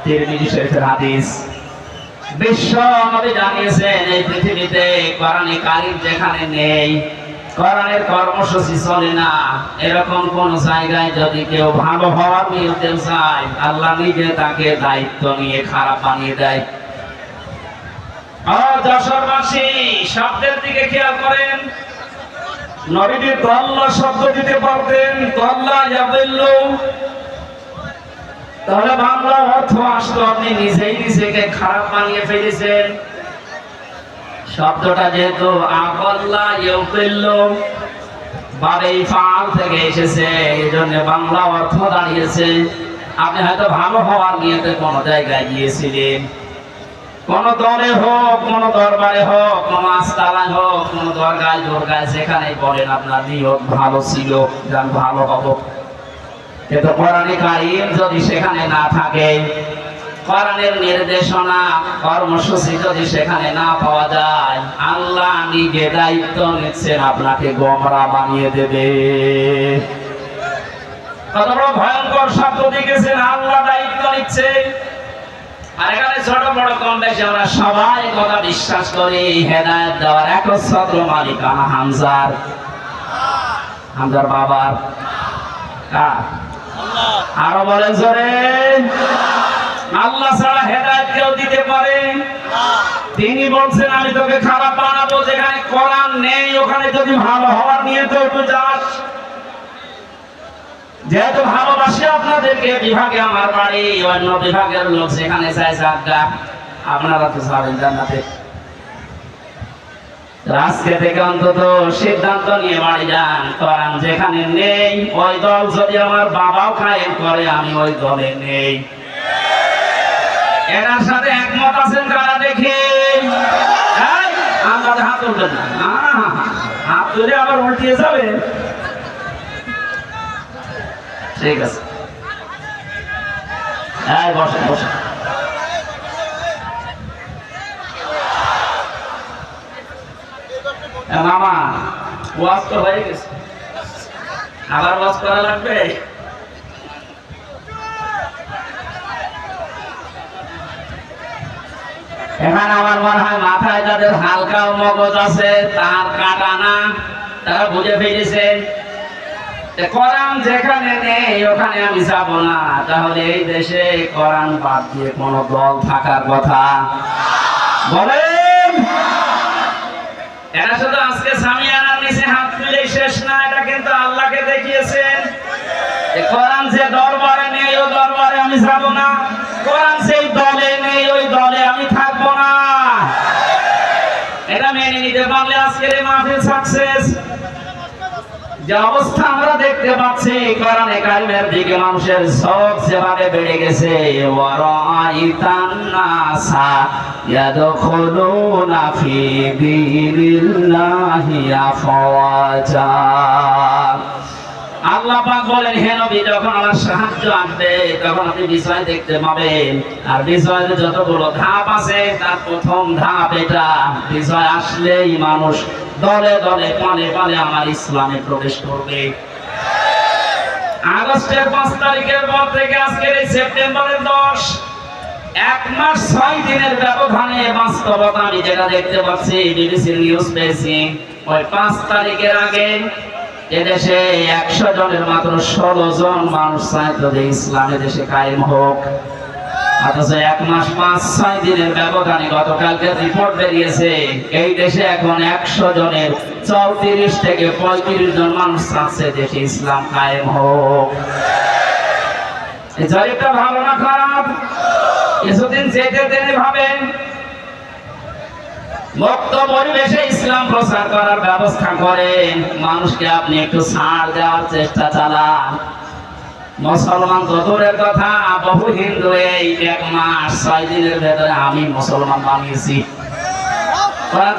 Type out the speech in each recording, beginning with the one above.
তিরমিজি শরীফের হাদিস। বিশ্ব নবী জানিয়েছেন এই পৃথিবীতে কোরআনে কারীম যেখানে নেই, কোরআনের কর্মসূচি চলে না, এরকম কোন জায়গায় যদি কেউ ভালো হওয়ার নিয়তে চায়, আল্লাহ নিজে তাকে দায়িত্ব নিয়ে খারাপ বানিয়ে দেয়। যশোরবাসী শব্দের দিকে খেয়াল করেন। নবীজি দল্লা শব্দ দিতে পারতেন, দল্লা ইয়াদিল্লু, তাহলে বাংলা অর্থ আসতো আপনি নিজেই নিজেকে খারাপ বানিয়ে ফেলেছেন। শব্দটা যেহেতু আল্লাহ ইউদিল্লু বাবে ফাল থেকে এসেছে, এই জন্য বাংলা অর্থ দাঁড়িয়েছে আপনি হয়তো ভালো হওয়ার নিয়তে কোনো জায়গায় গিয়েছিলেন, কোন দলে হোক, কোন দরবারে হোক, কোন আস্তালায় হোক, কোন দরগায় দরগায়, যেখানেই বলেন আপনার নিয়ত ভালো ছিল, যান ভালো হব। কিন্তু কোরআনে কারীম যদি সেখানে না থাকে, কোরআনের নির্দেশনা কর্মসূচি যদি সেখানে না পাওয়া যায়, আল্লাহ নিজে দায়িত্ব নিচ্ছেন আপনাকে গোমরা বানিয়ে দেবে। কত বড় ভয়ঙ্কর শব্দ দেখেছেন, আল্লাহ দায়িত্ব নিচ্ছে। আর এখানে ছোট বড় কম বেশি আমরা সবাই কথা বিশ্বাস করি, হেদায়েত দেওয়ার একচ্ছত্র মালিকানা হামজার বাবার। আরো বলেন জোরে, আল্লাহ ছাড়া হেদায়েত কেউ দিতে পারে? তিনি বলছেন আমি তোকে খারাপ বানাবো, যেখানে কোরআন নেই ওখানে যদি ভালো হওয়ার নিয়ে তো একটু যাস। যেহেতু ভালোবাসি আপনাদেরকে, বিভাগে আমার বাড়ি, অন্য বিভাগের লোক সেখানে যায় যাগা, আপনারা তো যাবেন জান্নাতে। আজকে থেকে অন্তত সিদ্ধান্ত নিয়ে বাড়ি যান, কোরআন যেখানে নেই ওই দল যদি আমার বাবাও কায়েম করে, আমি ওই দলে নেই। এর সাথে একমত আছেন কারা দেখি? আমরা হাত তুলবেন না, হাত তুলে আবার উল্টিয়ে যাবে। ঠিক আছে, বসেন বসেন। মামা ওয়াজ তো হয়ে গেছে, আবার ওয়াজ করা লাগবে? এখানে আমার মনে হয় মাথায় যাদের হালকা মগজ আছে, তার কাটা না, তারা বুঝে ফেলেছেন কোরআন যেখানে নেই ওখানে আমি যাব না। তাহলে এই দেশে কোরআন বাদ দিয়ে কোন দল থাকার কথা বলেন? এরা শুধু আজকে সামিয়ানার নিচে হাত তুলে শেষ না, এটা কিন্তু আল্লাহকে দেখিয়েছেন কোরআন যে দরবারে নেই ওই দরবারে আমি যাব না, কোরআন সেই দলে নেই ওই দলে আমি থাকবো না। এটা মেনে নিতে পারলে আজকের এই মাহফিল সাকসেস। যে অবস্থা আমরা দেখতে পাচ্ছি, কোরআনে কারীমের দিকে মানুষের ঝোঁক যেভাবে বেড়ে গেছে, ওয়ারাইতান নাসা ইয়াদখুলুনা ফি দীনিল্লাহি আফওয়াজা। আল্লাহ পাক বলেন, হে নবী, যখন আমার সাহায্য আসবে তখন আপনি বিষয় দেখতে পাবেন। আর বিষয়ের যতগুলো ধাপ আছে তার প্রথম ধাপ এটা, বিষয় আসলেই মানুষ দলে দলে পালে পালে আমার ইসলামে প্রবেশ করবে। আগস্টের 5 তারিখের পর থেকে আজকের এই সেপ্টেম্বরের 10, 1 মাস 6 দিনের ব্যবধানে বাস্তবতা আমি যেটা দেখতে পাচ্ছি, বিবিসি নিউজ পেয়েছি, ওই 5 তারিখের আগে এদেশে 100 জনের মাত্র 16 জন মানুষ চাইতো যে ইসলামে দেশে কায়েম হোক। অথচ 1 মাস 5-6 দিনের ব্যবধানে গতকালকে রিপোর্ট বেরিয়েছে, এই দেশে এখন 100 জনের 34 থেকে 35 জন মানুষ চাচ্ছে দেশে ইসলাম কায়েম হোক। এই জরিপটা ভালো না খারাপ? কিছুদিন যেতে দেনে ভাবেন, মুক্ত পরিবেশে ইসলাম প্রচার করার ব্যবস্থা করেন, মানুষকে আপনি একটু ছাড় দেওয়ার চেষ্টা চালান। মুসলমান তো দূরের কথা, বহু হিন্দু এই 1 মাস 6 দিনের ভেতরে আমি মুসলমান বানিয়েছি,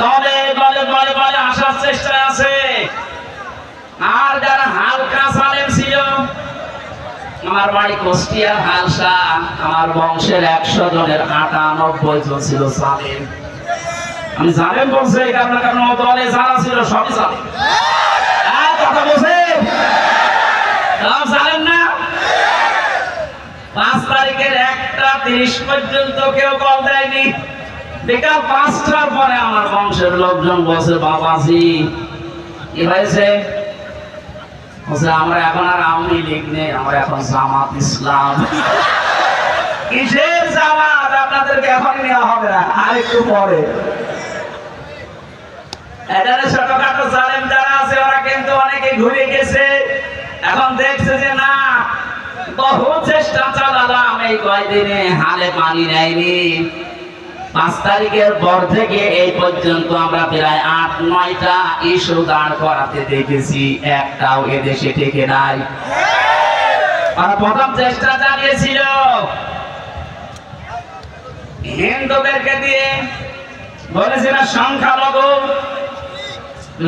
দলে দলে দলে দলে আসার চেষ্টা আছে। আর যারা হালকা সালেম ছিল, আমার বাড়ি কুষ্টিয়া হালসা, আমার বংশের 100 জনের 98 জন ছিল সালেম। আমি জালেম বলছি এই কারণে, কারণ দলে যারা ছিল সবই জালেম। কথা বলছে জালেম না? 5 তারিখের 1:30 পর্যন্ত কেউ কল দেয়নি। বিকাল 5টার পরে আমার বংশের লোকজন বসে, বাবাজি কি হয়েছে? বলছে আমরা এখন আর আওয়ামী লীগ নেই, আমরা এখন জামাত ইসলাম। কিসের জামাত? আপনাদেরকে এখন নেওয়া হবে না, আর একটু পরে। এখানে ছোটখাটো জালেম যারা আছে ওরা কিন্তু অনেকে ঘুরে গেছে, এখন দেখছে যে না, বহু চেষ্টা চালালাম, এই কয়দিনে হালে পানি নেয়নি। 5 তারিখের পর থেকে এই পর্যন্ত আমরা প্রায় 8-9টা ইস্যু দাঁড় করাতে দেখেছি, একটাও এদেশে টেকে নাই। আর প্রথম চেষ্টা চালিয়েছিল হিন্দুদেরকে দিয়ে, বলেছিল সংখ্যালঘু।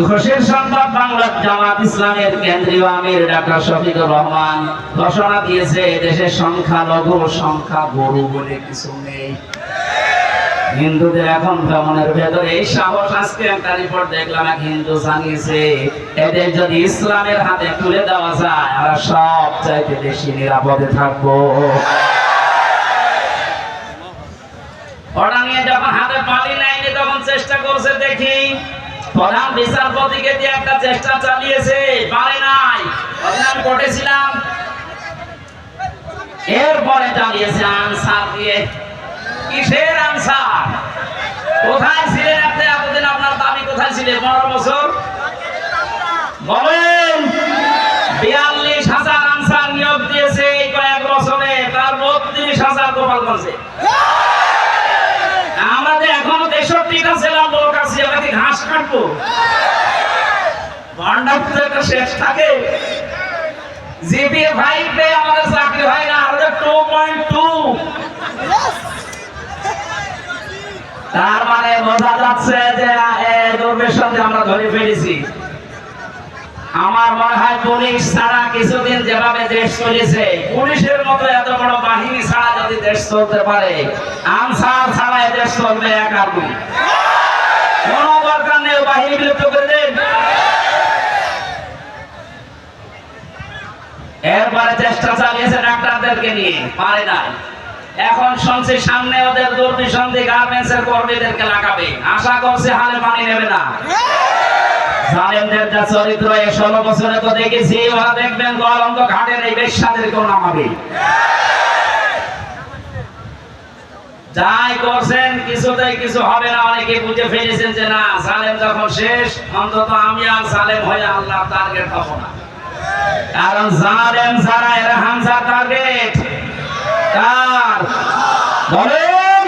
খুশির সংবাদ, বাংলা জামাত ইসলামের কেন্দ্রীয় আমির ডাক্তার শফিকুর রহমান ঘোষণা দিয়েছে এদেশে সংখ্যালঘু সংখ্যা গরু বলে কিছু নেই। হিন্দুদের এখন ভ্রমণের ভেতরে এই সাহস। আজকে একটা রিপোর্ট দেখলাম, এক হিন্দু জানিয়েছে এদের যদি ইসলামের হাতে তুলে দেওয়া যায় আমরা সব চাইতে বেশি নিরাপদে থাকবো। ওটা নিয়ে যখন হাতে পানি নেয়নি তখন চেষ্টা করছে, দেখি প্রধান বিচারপতিকে দিয়ে একটা চেষ্টা চালিয়েছে, পারে নাই। আমি কোর্টে ছিলাম, এরপরে চালিয়েছে আনসার দিয়ে। কিসের আনসার? কোথায় ছিলেন আপনি এতদিন? আপনার দাবি কোথায় ছিলেন 15 বছর? বলেন। 42,000 আনসার নিয়োগ দিয়েছে এই কয়েক বছরে, তার 32,000 গোপালগঞ্জে। আমাদের এখনো 63টা জেলার লোক আছে, আমরা কি ঘাস কাটবো? ভান্ডারপুরে একটা শেষ থাকে, জিপিএ 5 পেয়ে আমাদের চাকরি হয় না, আমাদের 2.2। তার মানে বোঝা যাচ্ছে যে দুর্বেশনকে আমরা ধরে ফেলেছি। আমার মনে হয় পুলিশ ছাড়া কিছুদিন যেভাবে দেশ চলেছে, পুলিশের মতো এত বড় বাহিনী ছাড়া যদি দেশ চলতে পারে, আনসার ছাড়া দেশ চলবে একার দুই। কোনো দরকার নেই, বাহিনী বিলুপ্ত করে দেন। এরপরে চেষ্টা চালিয়েছে ডাক্তারদেরকে নিয়ে, পারে নাই। এখন শুনছি সামনে ওদের দুর্বিসন্ধি গার্মেন্টসের কর্মীদেরকে লাগাবে, আশা করছে হালে পানি নেবে না। জালেমদের যা চরিত্র, 16 বছরে তো দেখেছি, ওরা দেখবেন গলন্দ ঘাটের এই বেশ্যাদেরকেও নামাবে। যাই করছেন কিছুতেই কিছু হবে না। অনেকে বুঝে ফেলেছেন যে না, জালেম যখন শেষ, অন্তত আমি আর জালেম হয়ে আল্লাহ টার্গেট হব না। কারণ জালেম যারা, এরা হামজা টার্গেট কার? বলেন।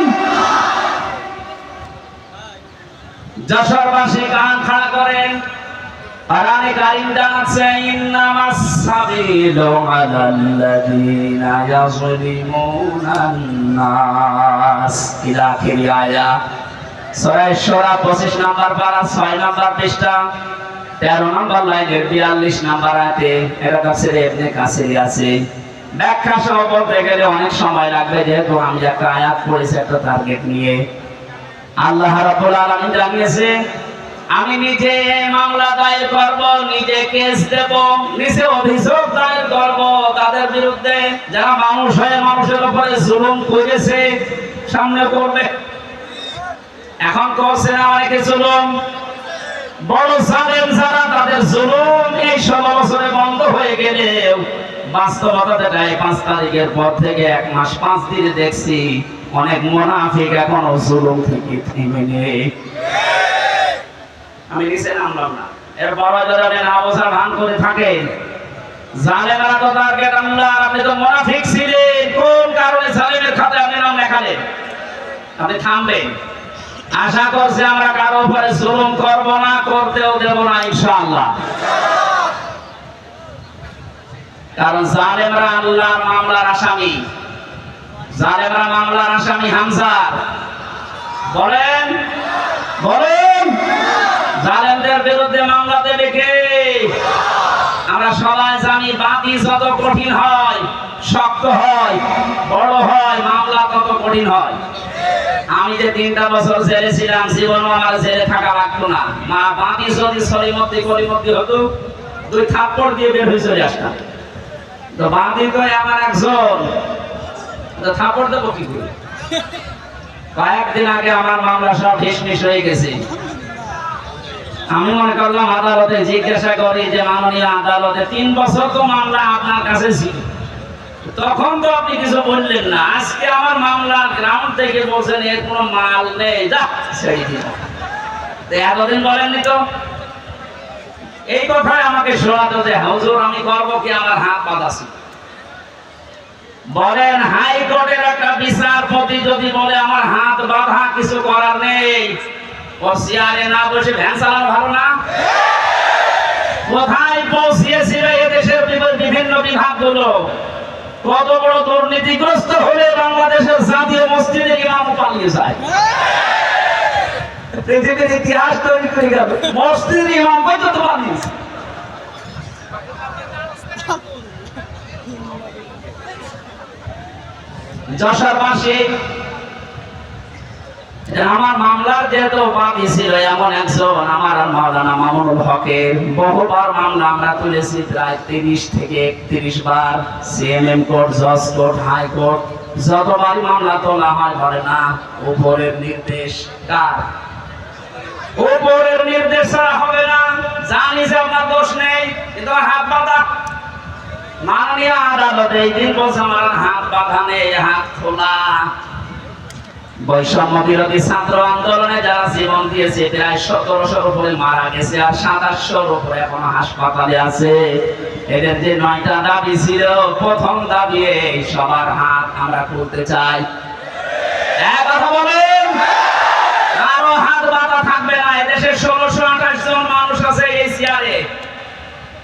যশোরবাসী গান খাড়া করেন, কোরআনে কারীম জানাচ্ছে ইন্নামাস সাবিলু আলাল্লাযীনা ইয়াযলিমুনান নাস, ইলা আখির আয়াত। সূরা শুরা 25 নম্বর পারা 6 নম্বর পৃষ্ঠা 13 নম্বর লাইনের 42 নম্বর আয়াতে এটা তাফসীরে ইবনে কাসির আছে। ব্যাখ্যা সহ বলতে গেলে অনেক সময় লাগবে, যেহেতু আমি একটা আয়াত পড়েছি একটা টার্গেট নিয়ে। আল্লাহ রাব্বুল আলামিন জানিয়েছে আমি নিজে মামলা দায়ের করব, নিজে কেস দেব, নিজে অভিযোগ দায়ের করব তাদের বিরুদ্ধে যারা মানুষ হয়ে মানুষের উপরে জুলুম করেছে। সামনে করবে, এখন করছে না অনেকে জুলুম। বড় জালেম যারা, তাদের জুলুম এই 16 বছরে বন্ধ হয়ে গেলেও বাস্তবতা দেখায় 5 তারিখের পর থেকে 1 মাস 5 দিনে দেখছি অনেক মুনাফিক এখনো জুলুম থেকে থেমে নেই। আমি নিচে নামলাম না, এর বড় ধরনের আবসা ভান করে থাকে। জালেমেরা তো টার্গেট আল্লাহ। আপনি তো মুনাফিক ছিলেন, কোন কারণে জালেমের খাতায় আপনি নাম লেখালেন? আপনি থামবেন। আশা করছি আমরা কারো উপরে জুলুম করব না, করতেও দেব না ইনশাআল্লাহ। কারণ জালেমরা আল্লাহর মামলার আসামি, জালেমরা মামলার আসামি হামজার। বলেন বলেন, জালেমদের বিরুদ্ধে মামলা দেবে কে? আমরা সবাই জানি বাদী যত কঠিন হয়, শক্ত হয়, বড় হয়, মামলা তত কঠিন হয়। আমি যে 3টা বছর জেলে ছিলাম, জীবনও আমার জেলে থাকা লাগতো না। মা বাদী যদি সলিমতি কলিমতি হতো, 2 থাপ্পড় দিয়ে বের হয়ে চলে আসতাম। তো বাদী তো আমার একজন, থাপড় দেবো কি করে? কয়েকদিন আগে আমার মামলা সব ঢিসমিস হয়ে গেছে। আমি মনে করলাম আদালতে জিজ্ঞাসা করি যে মাননীয় আদালতে 3 বছর তো মামলা আপনার কাছে ছিল, তখন তো আপনি কিছু বললেন না। আজকে আমার মামলা গ্রাউন্ড থেকে বলছেন এর কোনো মাল নেই, যা ছেড়ে দিন। এতদিন বলেননি তো। এই কথায় আমাকে শোনাতো যে হুজুর আমি করবো কি, আমার হাত বাঁধা ছিল। বলেন হাইকোর্টের একটা বিচারপতি যদি বলে আমার হাত বাঁধা, কিছু করার নেই, ও চেয়ারে না বসে ভ্যান চালানো ভালো না? কোথায় পৌঁছিয়েছিল এদেশের বিভিন্ন বিভাগগুলো? কত বড় দুর্নীতিগ্রস্ত হলে বাংলাদেশের জাতীয় মসজিদের ইমামও পালিয়ে যায়। পৃথিবীর ইতিহাস তৈরি করে গেল, মসজিদের ইমাম পর্যন্ত পালিয়েছে। যশোরবাসী আমার মামলার যেহেতু বাদী ছিল এমন একজন আমার মাওলানা মামুনুল হকের, বহুবার মামলা আমরা তুলেছি, প্রায় 30 থেকে 31 বার। সিএমএম কোর্ট, জজ কোর্ট, হাইকোর্ট, যতবারই মামলা তোলা হয় বলে না উপরের নির্দেশ। কার? উপরের নির্দেশ ছাড়া হবে না। জানি যে আপনার দোষ নেই, কিন্তু হাত বাঁধা। মাননীয় আদালত এই দিন বলছে আমার হাত বাঁধা নেই, হাত খোলা। বৈষম্য বিরোধী ছাত্র আন্দোলনে যারা জীবন দিয়েছে প্রায় 1700-র উপরে মারা গেছে, আর 2700-র উপরে এখনো হাসপাতালে আছে। এদের যে 9টা দাবি ছিল, প্রথম দাবি সবার হাত আমরা খুলতে চাই। এক কথা বলেন, কারো হাত বাঁধা থাকবে না। এদেশে 1628 জন মানুষ আছে এই চেয়ারে,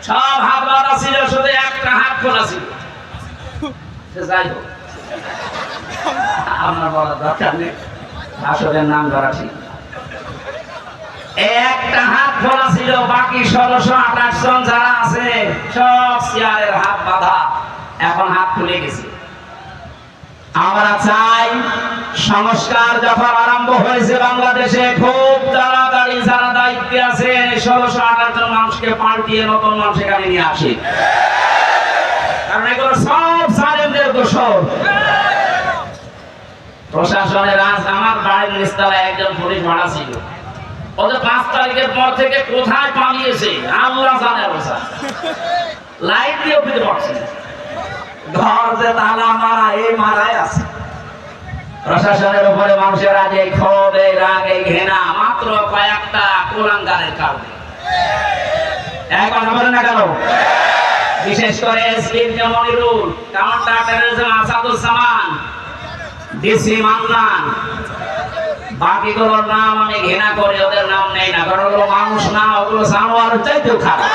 সব হাত বাঁধা ছিল, শুধু একটা হাত খোলা ছিল। যাই হোক, আপনার বলার দরকার নেই, আসলের নাম ধরা ঠিক। একটা হাত খোলা ছিল, বাকি 1628 জন যারা আছে সব চেয়ারের হাত বাঁধা, এখন হাত খুলে গেছে। আমরা চাই সংস্কার যখন আরম্ভ হয়েছে বাংলাদেশে, খুব তাড়াতাড়ি যারা দায়িত্বে আছে 1628 জন মানুষকে পাল্টিয়ে নতুন মানুষ এখানে নিয়ে আসে, কারণ এগুলো সব জালেমদের দোষর। প্রশাসনের আমার বাড়ির নিচতলায় একজন পুলিশ ভাড়া ছিল, ওদের 5 তারিখের পর থেকে কোথায় পালিয়েছে আল্লাহ জানে। অবস্থা লাইট দিয়ে উঠতে পারছে, ঘর যে তালা মারা, এই মারাই আছে। প্রশাসনের উপরে মানুষের আজ এই ক্ষোভ, এই রাগ, এই ঘৃণা মাত্র কয়েকটা কুলাঙ্গারের কারণে। এক কথা বলেন না কেন? বিশেষ করে SP Monirul, counter terrorism Asaduzzaman, DC Mannan, বাকিগুলোর নাম আমি ঘৃণা করি, ওদের নাম নেই না, কারণ ওগুলো মানুষ না, ওগুলো জানোয়ারের চাইতেও খারাপ।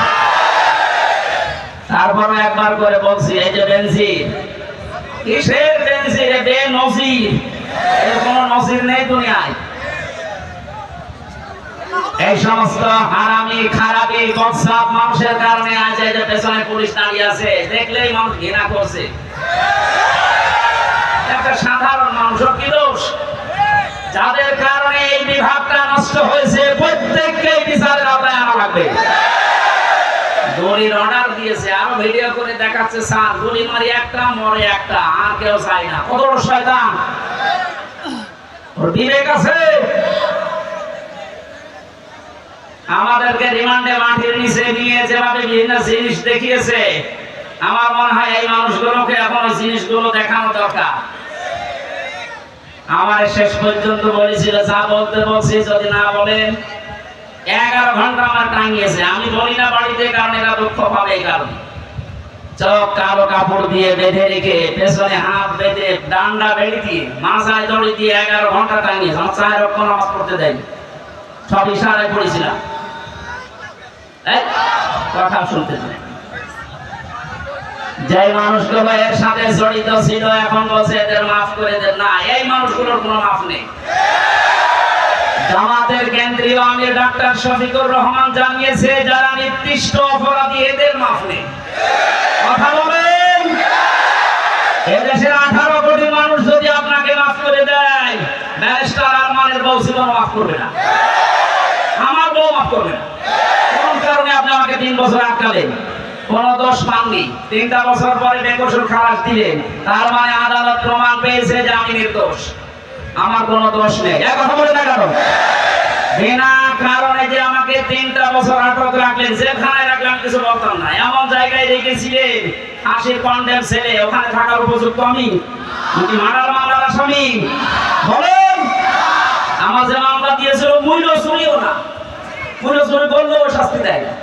তারপরে একবার করে বলছি, এই যে বেনজির, কিসের বেনজির? বেনজির, এর কোনো নজির নেই দুনিয়ায়। এই সমস্ত হারামি খারাপি বদসাপ মানুষের কারণে আজ এই যে পেছনে পুলিশ দাঁড়িয়ে আছে, দেখলেই মানুষ ঘৃণা করছে। একটা সাধারণ মানুষের কি দোষ? যাদের কারণে এই বিভাগটা নষ্ট হয়েছে প্রত্যেককে বিচারের আওতায় আনা লাগবে। গুলির অর্ডার দিয়েছে, আরো ভিডিও করে দেখাচ্ছে, স্যার গুলি মারি একটা, মরে একটা, আর কেউ চাই না। কত বড় শয়তান! ওর বিবেক আছে? আমাদেরকে রিমান্ডে মাটির নিচে নিয়ে যেভাবে বিভিন্ন জিনিস দেখিয়েছে, আমার মনে হয় এই মানুষগুলোকে এখন ওই জিনিসগুলো দেখানো দরকার। আমার শেষ পর্যন্ত বলেছিল, যা বলতে বলছি যদি না বলেন, 11 ঘন্টা আমার টাঙিয়েছে। আমি বলি না বাড়িতে, কারণ এরা দুঃখ পাবে। এই কারণে চোখ কালো কাপড় দিয়ে বেঁধে রেখে, পেছনে হাত বেঁধে, ডান্ডা বেড়ি দিয়ে, মাথায় দড়ি দিয়ে 11 ঘন্টা টাঙিয়েছে। আমার 4 রক্ত নামাজ পড়তে দেয়নি, সব ইশারায় পড়েছিলাম। কথা শুনতে চাই। যে মানুষগুলো এর সাথে জড়িত ছিল এখন বলছে এদের মাফ করে দেন। না, এই মানুষগুলোর কোনো মাফ নেই। জামাতের কেন্দ্রীয় আমির ডাক্তার শফিকুর রহমান জানিয়েছে, যারা নির্দিষ্ট অপরাধী এদের মাফ নেই। কথা বলেন, এদেশের 18 কোটি মানুষ যদি আপনাকে মাফ করে দেয়, ব্যারিস্টার আরমানের বউ জীবন মাফ করবে না, আমার বউ মাফ করবে না। কোন কারণে আপনি আমাকে 3 বছর আটকালেন? কোন দোষ পাননি, 3টা বছর পরে বেকসুর খালাস দিলেন, তার মানে আদালত প্রমাণ পেয়ে আমার কোনো দোষ নেই। এক কথা বলে না কেন? বিনা কারণে যে আমাকে 3টা বছর আটক রাখলেন, যেখানে রাখলাম কিছু বলতাম না, এমন জায়গায় রেখেছিলেন, 80 কন্ডেম ছেলে, ওখানে থাকার উপযুক্ত আমি নাকি মারার মামলার আসামি? বলেন। আমার যে মামলা দিয়েছিল মূল্য চুরিও না, মূল্য চুরি করলেও শাস্তি দেয় না।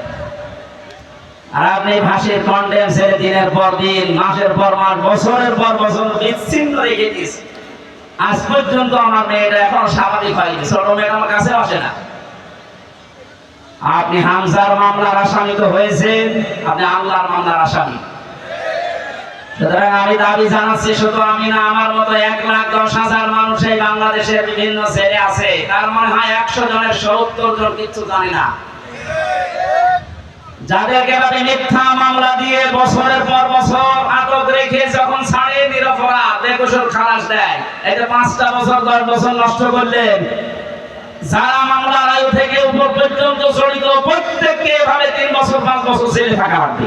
আর আপনি ফাঁসির কন্ডেম ছেড়ে দিনের পর দিন, মাসের পর মাস, বছরের পর বছর বিচ্ছিন্ন রেখে দিয়েছে। আজ পর্যন্ত আমার মেয়েটা এখন স্বাভাবিক হয়নি, ছোট মেয়েটা আমার কাছে আসে না। আপনি হামজার মামলার আসামি তো হয়েছেন, আপনি আল্লাহর মামলার আসামি। সুতরাং আমি দাবি জানাচ্ছি, শুধু আমি না, আমার মতো 1,10,000 মানুষ এই বাংলাদেশের বিভিন্ন জেলে আছে। তার মনে হয় 100 জনের 70 জন কিচ্ছু জানে না। যাদেরকে এভাবে মিথ্যা মামলা দিয়ে বছরের পর বছর আটক রেখে যখন ছাড়ে নিরপরাধ বেকসুর খালাস দেয়, এটা 5টা বছর 10 বছর নষ্ট করলেন। যারা মামলার আয়ু থেকে উপর পর্যন্ত জড়িত প্রত্যেককে এভাবে 3 বছর 5 বছর জেলে থাকা লাগবে।